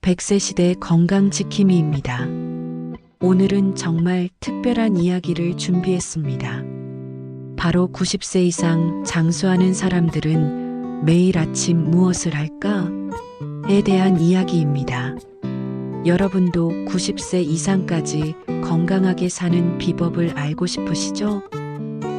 100세 시대 건강지킴이입니다. 오늘은 정말 특별한 이야기를 준비했습니다. 바로 90세 이상 장수하는 사람들은 매일 아침 무엇을 할까?에 대한 이야기입니다. 여러분도 90세 이상까지 건강하게 사는 비법을 알고 싶으시죠?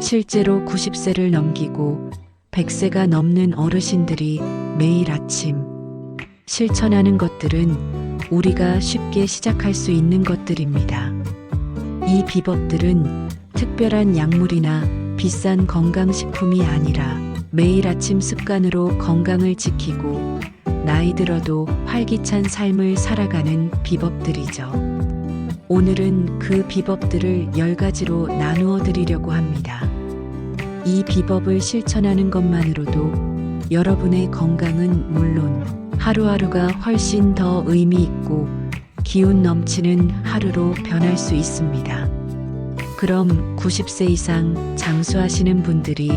실제로 90세를 넘기고 100세가 넘는 어르신들이 매일 아침 실천하는 것들은 우리가 쉽게 시작할 수 있는 것들입니다. 이 비법들은 특별한 약물이나 비싼 건강식품이 아니라 매일 아침 습관으로 건강을 지키고 나이 들어도 활기찬 삶을 살아가는 비법들이죠. 오늘은 그 비법들을 10가지로 나누어 드리려고 합니다. 이 비법을 실천하는 것만으로도 여러분의 건강은 물론 하루하루가 훨씬 더 의미 있고 기운 넘치는 하루로 변할 수 있습니다. 그럼 90세 이상 장수하시는 분들이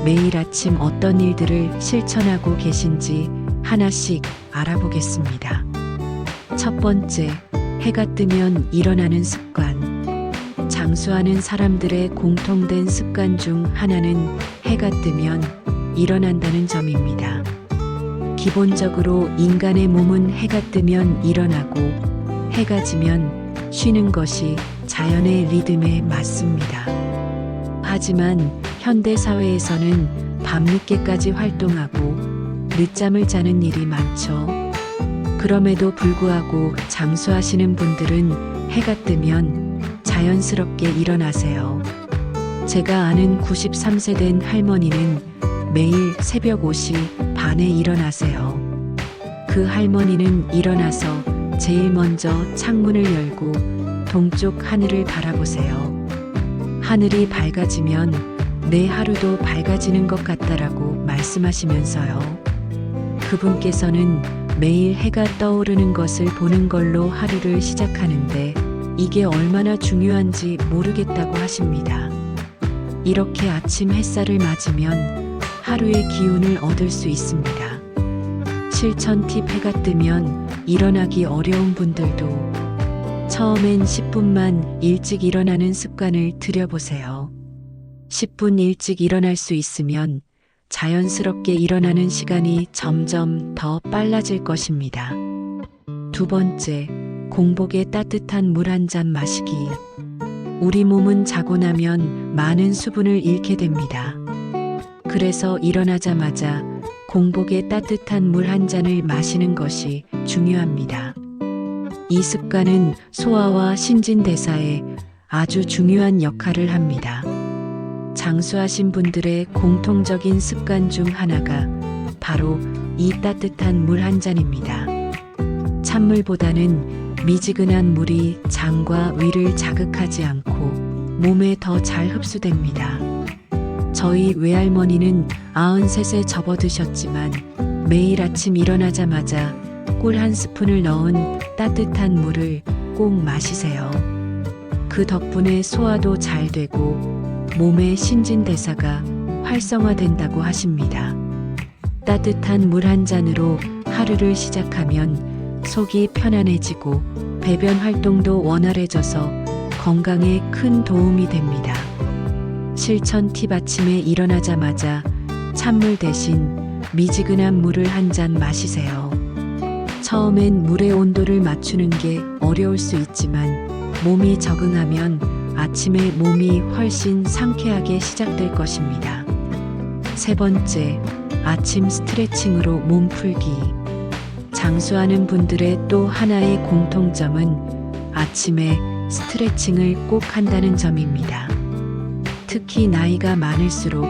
매일 아침 어떤 일들을 실천하고 계신지 하나씩 알아보겠습니다. 첫 번째, 해가 뜨면 일어나는 습관. 장수하는 사람들의 공통된 습관 중 하나는 해가 뜨면 일어난다는 점입니다. 기본적으로 인간의 몸은 해가 뜨면 일어나고 해가 지면 쉬는 것이 자연의 리듬에 맞습니다. 하지만 현대 사회에서는 밤늦게까지 활동하고 늦잠을 자는 일이 많죠. 그럼에도 불구하고 장수하시는 분들은 해가 뜨면 자연스럽게 일어나세요. 제가 아는 93세 된 할머니는 매일 새벽 5시 반에 일어나세요. 그 할머니는 일어나서 제일 먼저 창문을 열고 동쪽 하늘을 바라보세요. 하늘이 밝아지면 내 하루도 밝아지는 것 같다라고 말씀하시면서요. 그분께서는 매일 해가 떠오르는 것을 보는 걸로 하루를 시작하는데 이게 얼마나 중요한지 모르겠다고 하십니다. 이렇게 아침 햇살을 맞으면 하루의 기운을 얻을 수 있습니다. 실천 팁: 해가 뜨면 일어나기 어려운 분들도 처음엔 10분만 일찍 일어나는 습관을 들여보세요. 10분 일찍 일어날 수 있으면 자연스럽게 일어나는 시간이 점점 더 빨라질 것입니다. 두 번째, 공복에 따뜻한 물 한 잔 마시기. 우리 몸은 자고 나면 많은 수분을 잃게 됩니다. 그래서 일어나자마자 공복에 따뜻한 물 한 잔을 마시는 것이 중요합니다. 이 습관은 소화와 신진대사에 아주 중요한 역할을 합니다. 장수하신 분들의 공통적인 습관 중 하나가 바로 이 따뜻한 물 한 잔입니다. 찬물보다는 미지근한 물이 장과 위를 자극하지 않고 몸에 더 잘 흡수됩니다. 저희 외할머니는 93세 접어드셨지만 매일 아침 일어나자마자 꿀 한 스푼을 넣은 따뜻한 물을 꼭 마시세요. 그 덕분에 소화도 잘 되고 몸의 신진대사가 활성화된다고 하십니다. 따뜻한 물 한 잔으로 하루를 시작하면 속이 편안해지고 배변 활동도 원활해져서 건강에 큰 도움이 됩니다. 실천 팁: 아침에 일어나자마자 찬물 대신 미지근한 물을 한 잔 마시세요. 처음엔 물의 온도를 맞추는 게 어려울 수 있지만 몸이 적응하면 아침에 몸이 훨씬 상쾌하게 시작될 것입니다. 세 번째, 아침 스트레칭으로 몸 풀기. 장수하는 분들의 또 하나의 공통점은 아침에 스트레칭을 꼭 한다는 점입니다. 특히 나이가 많을수록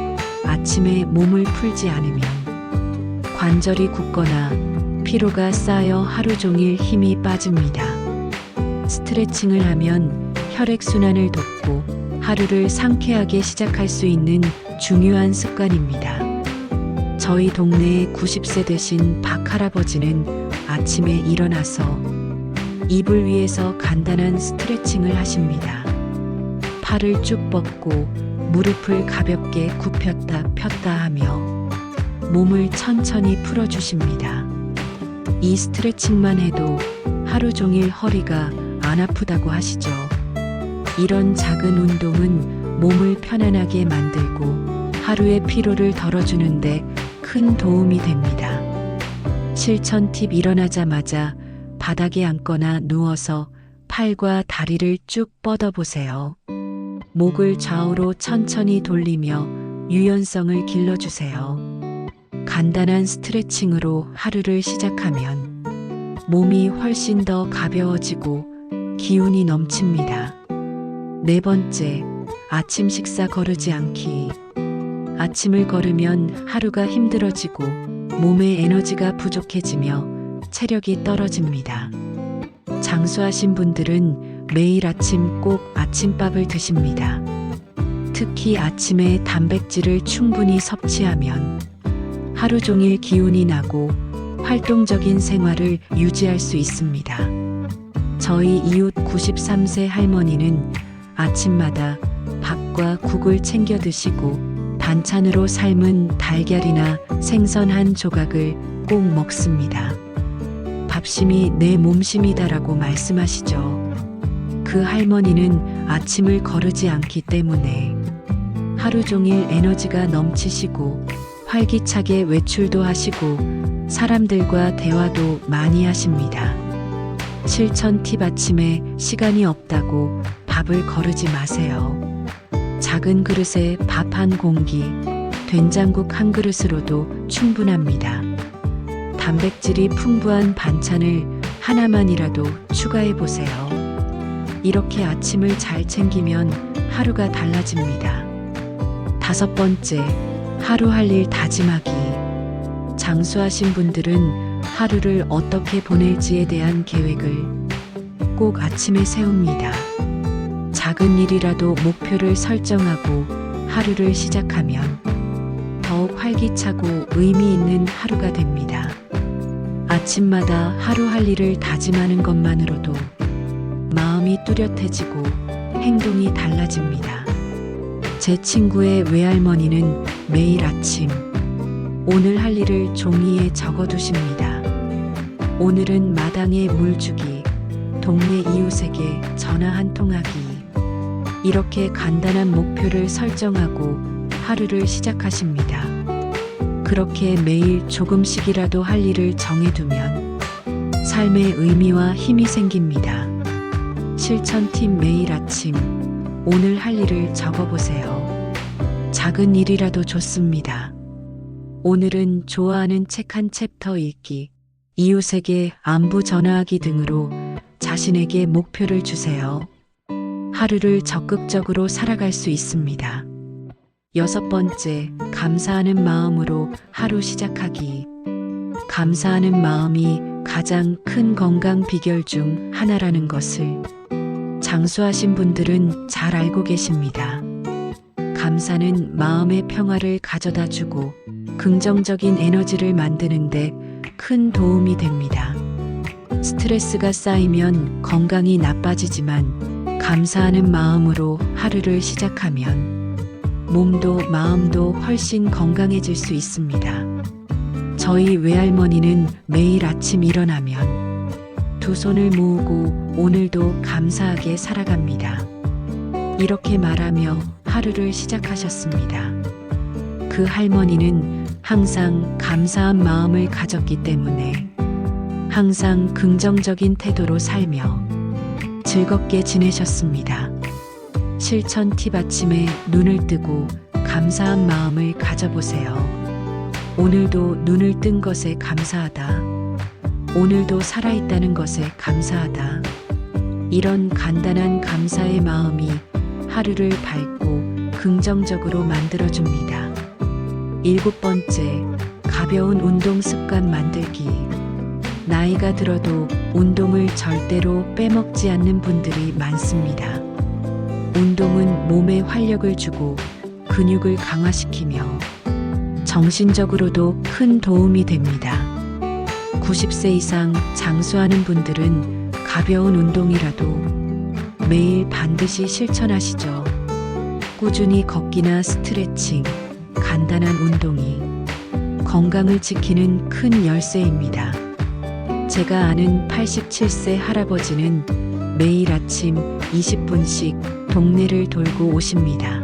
아침에 몸을 풀지 않으면 관절이 굳거나 피로가 쌓여 하루 종일 힘이 빠집니다. 스트레칭을 하면 혈액순환을 돕고 하루를 상쾌하게 시작할 수 있는 중요한 습관입니다. 저희 동네의 90세 되신 박 할아버지는 아침에 일어나서 이불 위에서 간단한 스트레칭을 하십니다. 팔을 쭉 뻗고 무릎을 가볍게 굽혔다 폈다 하며 몸을 천천히 풀어주십니다. 이 스트레칭만 해도 하루 종일 허리가 안 아프다고 하시죠. 이런 작은 운동은 몸을 편안하게 만들고 하루의 피로를 덜어주는데 큰 도움이 됩니다. 실천 팁: 일어나자마자 바닥에 앉거나 누워서 팔과 다리를 쭉 뻗어보세요. 목을 좌우로 천천히 돌리며 유연성을 길러주세요. 간단한 스트레칭으로 하루를 시작하면 몸이 훨씬 더 가벼워지고 기운이 넘칩니다. 네 번째, 아침 식사 거르지 않기. 아침을 거르면 하루가 힘들어지고 몸의 에너지가 부족해지며 체력이 떨어집니다. 장수하신 분들은 매일 아침 꼭 아침밥을 드십니다. 특히 아침에 단백질을 충분히 섭취하면 하루 종일 기운이 나고 활동적인 생활을 유지할 수 있습니다. 저희 이웃 93세 할머니는 아침마다 밥과 국을 챙겨 드시고 반찬으로 삶은 달걀이나 생선 한 조각을 꼭 먹습니다. 밥심이 내 몸심이다라고 말씀하시죠. 그 할머니는 아침을 거르지 않기 때문에 하루 종일 에너지가 넘치시고 활기차게 외출도 하시고 사람들과 대화도 많이 하십니다. 실천 팁: 아침에 시간이 없다고 밥을 거르지 마세요. 작은 그릇에 밥 한 공기, 된장국 한 그릇으로도 충분합니다. 단백질이 풍부한 반찬을 하나만이라도 추가해 보세요. 이렇게 아침을 잘 챙기면 하루가 달라집니다. 다섯 번째, 하루 할 일 다짐하기. 장수하신 분들은 하루를 어떻게 보낼지에 대한 계획을 꼭 아침에 세웁니다. 작은 일이라도 목표를 설정하고 하루를 시작하면 더욱 활기차고 의미 있는 하루가 됩니다. 아침마다 하루 할 일을 다짐하는 것만으로도 마음이 뚜렷해지고 행동이 달라집니다. 제 친구의 외할머니는 매일 아침 오늘 할 일을 종이에 적어두십니다. 오늘은 마당에 물 주기, 동네 이웃에게 전화 한 통 하기. 이렇게 간단한 목표를 설정하고 하루를 시작하십니다. 그렇게 매일 조금씩이라도 할 일을 정해두면 삶의 의미와 힘이 생깁니다. 실천 팁: 매일 아침 오늘 할 일을 적어보세요. 작은 일이라도 좋습니다. 오늘은 좋아하는 책 한 챕터 읽기, 이웃에게 안부 전화하기 등으로 자신에게 목표를 주세요. 하루를 적극적으로 살아갈 수 있습니다. 여섯 번째, 감사하는 마음으로 하루 시작하기. 감사하는 마음이 가장 큰 건강 비결 중 하나라는 것을 장수하신 분들은 잘 알고 계십니다. 감사는 마음의 평화를 가져다 주고 긍정적인 에너지를 만드는데 큰 도움이 됩니다. 스트레스가 쌓이면 건강이 나빠지지만 감사하는 마음으로 하루를 시작하면 몸도 마음도 훨씬 건강해질 수 있습니다. 저희 외할머니는 매일 아침 일어나면 두 손을 모으고 오늘도 감사하게 살아갑니다. 이렇게 말하며 하루를 시작하셨습니다. 그 할머니는 항상 감사한 마음을 가졌기 때문에 항상 긍정적인 태도로 살며 즐겁게 지내셨습니다. 실천 팁: 아침에 눈을 뜨고 감사한 마음을 가져보세요. 오늘도 눈을 뜬 것에 감사하다. 오늘도 살아있다는 것에 감사하다. 이런 간단한 감사의 마음이 하루를 밝고 긍정적으로 만들어줍니다. 일곱 번째, 가벼운 운동 습관 만들기. 나이가 들어도 운동을 절대로 빼먹지 않는 분들이 많습니다. 운동은 몸에 활력을 주고 근육을 강화시키며 정신적으로도 큰 도움이 됩니다. 90세 이상 장수하는 분들은 가벼운 운동이라도 매일 반드시 실천하시죠. 꾸준히 걷기나 스트레칭, 간단한 운동이 건강을 지키는 큰 열쇠입니다. 제가 아는 87세 할아버지는 매일 아침 20분씩 동네를 돌고 오십니다.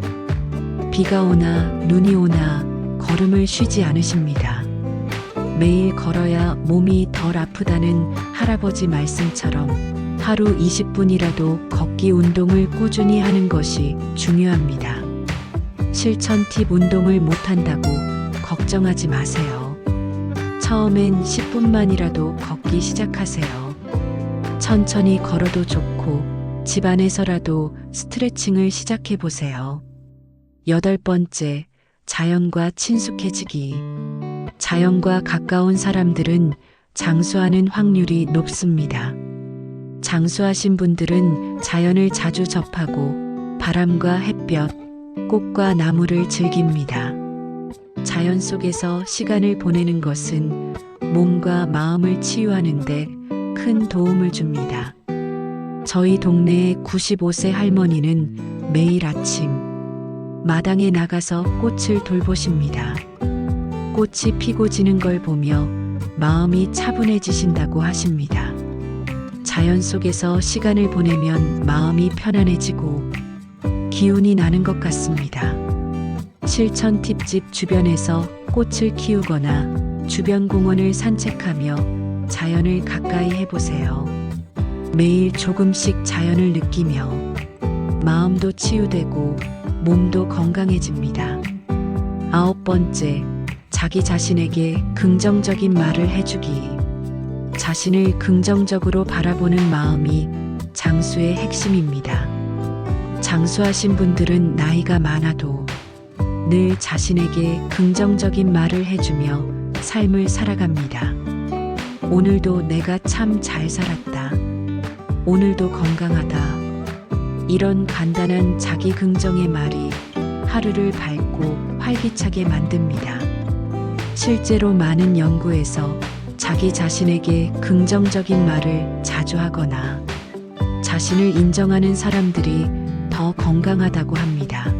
비가 오나 눈이 오나 걸음을 쉬지 않으십니다. 매일 걸어야 몸이 덜 아프다는 할아버지 말씀처럼 하루 20분이라도 걷기 운동을 꾸준히 하는 것이 중요합니다. 실천 팁: 운동을 못한다고 걱정하지 마세요. 처음엔 10분만이라도 걷기 시작하세요. 천천히 걸어도 좋고 집안에서라도 스트레칭을 시작해 보세요. 8번째, 자연과 친숙해지기. 자연과 가까운 사람들은 장수하는 확률이 높습니다. 장수하신 분들은 자연을 자주 접하고 바람과 햇볕, 꽃과 나무를 즐깁니다. 자연 속에서 시간을 보내는 것은 몸과 마음을 치유하는 데 큰 도움을 줍니다. 저희 동네의 95세 할머니는 매일 아침 마당에 나가서 꽃을 돌보십니다. 꽃이 피고 지는 걸 보며 마음이 차분해지신다고 하십니다. 자연 속에서 시간을 보내면 마음이 편안해지고 기운이 나는 것 같습니다. 실천 팁집: 주변에서 꽃을 키우거나 주변 공원을 산책하며 자연을 가까이 해보세요. 매일 조금씩 자연을 느끼며 마음도 치유되고 몸도 건강해집니다. 9번째, 자기 자신에게 긍정적인 말을 해주기. 자신을 긍정적으로 바라보는 마음이 장수의 핵심입니다. 장수하신 분들은 나이가 많아도 늘 자신에게 긍정적인 말을 해주며 삶을 살아갑니다. 오늘도 내가 참 잘 살았다. 오늘도 건강하다. 이런 간단한 자기 긍정의 말이 하루를 밝고 활기차게 만듭니다. 실제로 많은 연구에서 자기 자신에게 긍정적인 말을 자주 하거나 자신을 인정하는 사람들이 더 건강하다고 합니다.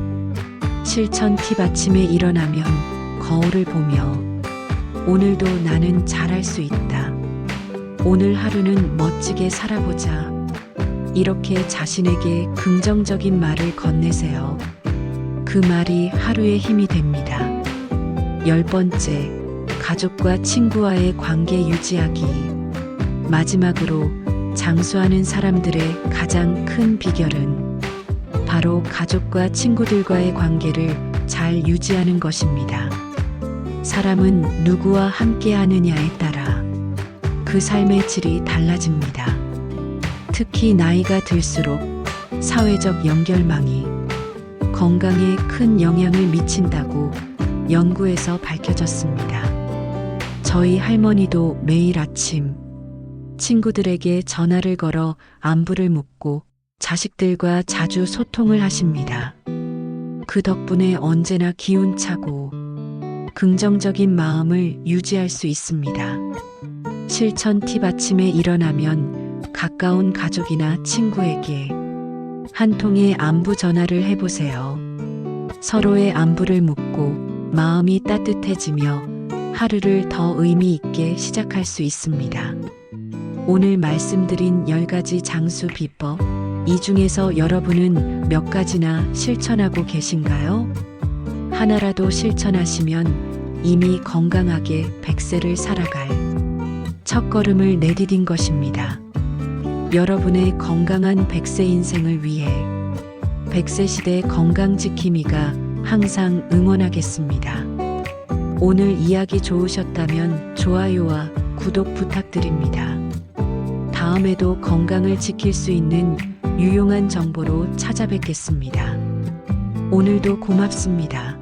실천 팁: 아침에 일어나면 거울을 보며 오늘도 나는 잘할 수 있다. 오늘 하루는 멋지게 살아보자. 이렇게 자신에게 긍정적인 말을 건네세요. 그 말이 하루의 힘이 됩니다. 10번째, 가족과 친구와의 관계 유지하기. 마지막으로 장수하는 사람들의 가장 큰 비결은 바로 가족과 친구들과의 관계를 잘 유지하는 것입니다. 사람은 누구와 함께 하느냐에 따라 그 삶의 질이 달라집니다. 특히 나이가 들수록 사회적 연결망이 건강에 큰 영향을 미친다고 연구에서 밝혀졌습니다. 저희 할머니도 매일 아침 친구들에게 전화를 걸어 안부를 묻고 자식들과 자주 소통을 하십니다. 그 덕분에 언제나 기운차고 긍정적인 마음을 유지할 수 있습니다. 실천 팁: 아침에 일어나면 가까운 가족이나 친구에게 한 통의 안부 전화를 해보세요. 서로의 안부를 묻고 마음이 따뜻해지며 하루를 더 의미 있게 시작할 수 있습니다. 오늘 말씀드린 10가지 장수 비법, 이 중에서 여러분은 몇 가지나 실천하고 계신가요? 하나라도 실천하시면 이미 건강하게 100세를 살아갈 첫걸음을 내디딘 것입니다. 여러분의 건강한 100세 인생을 위해 100세 시대 건강지킴이가 항상 응원하겠습니다. 오늘 이야기 좋으셨다면 좋아요와 구독 부탁드립니다. 다음에도 건강을 지킬 수 있는 유용한 정보로 찾아뵙겠습니다. 오늘도 고맙습니다.